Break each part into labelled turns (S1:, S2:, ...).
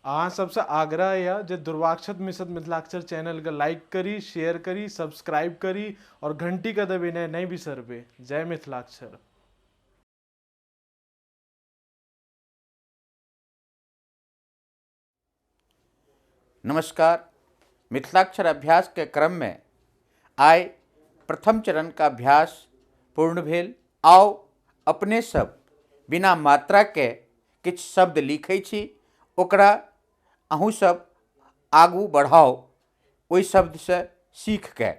S1: अहाँ सबसे आग्रह है जे दुर्वाक्षत मिशन मिथिलाक्षर चैनल के लाइक करी, शेयर करी, सब्सक्राइब करी और घंटी का दबाना नहीं बिसरबे। जय मिथिलाक्षर।
S2: नमस्कार। मिथिलाक्षर अभ्यास के क्रम में आइ प्रथम चरण का अभ्यास पूर्ण भेल। आओ अपने सब बिना मात्रा के किछ शब्द लिखै छी, ओकरा अहूँ सब आगू बढ़ाओ ओहि शब्द से सीख के।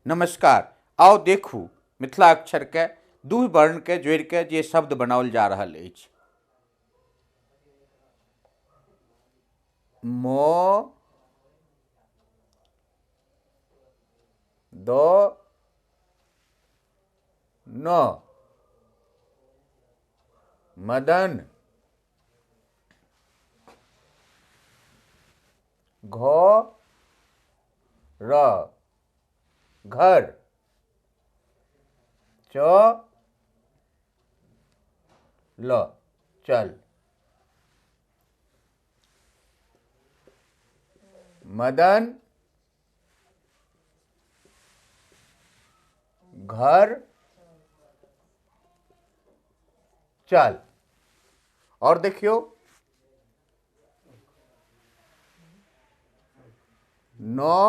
S2: नमस्कार। आओ देखू मिथिला अक्षर के दू वर्ण के जोड़ के जे शब्द बनाओल जा रहल अछि। मो दो न मदन घो र घर च ल चल मदन घर चल। और देखियो नौ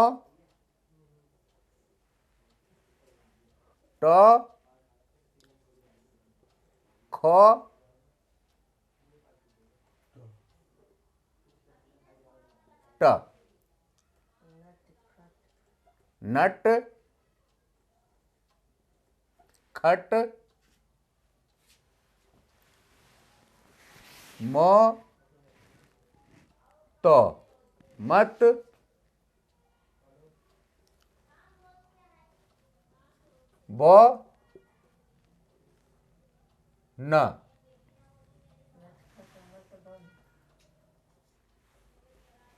S2: ट ख ट नट खट म तो मत ब न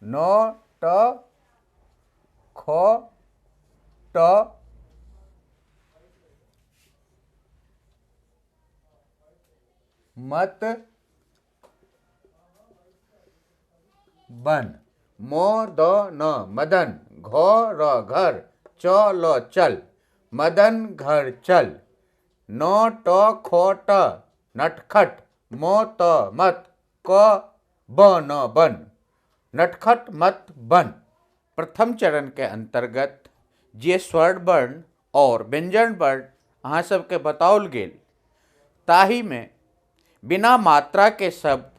S2: न ट ख ट मत बन। मो द न मदन घो र घर च ल चल मदन घर चल। नो ट खो ट नटखट मो त मत क ब न बन नटखट मत बन। प्रथम चरण के अंतर्गत जे स्वर्ण वर्ण और व्यंजन वर्ण अहाँ सबके बताओल गेल, ताही में बिना मात्रा के शब्द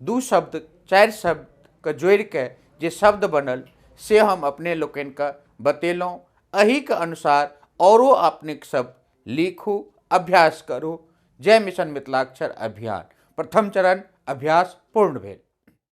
S2: दू शब्द चार शब्द के जोड़ के जे शब्द बनल से हम अपने लोकन के बतेलहुँ। एही के अनुसार औरो अपने सब लिखू, अभ्यास करू। जय मिशन मिथिलाक्षर अभियान प्रथम चरण अभ्यास पूर्ण भेल।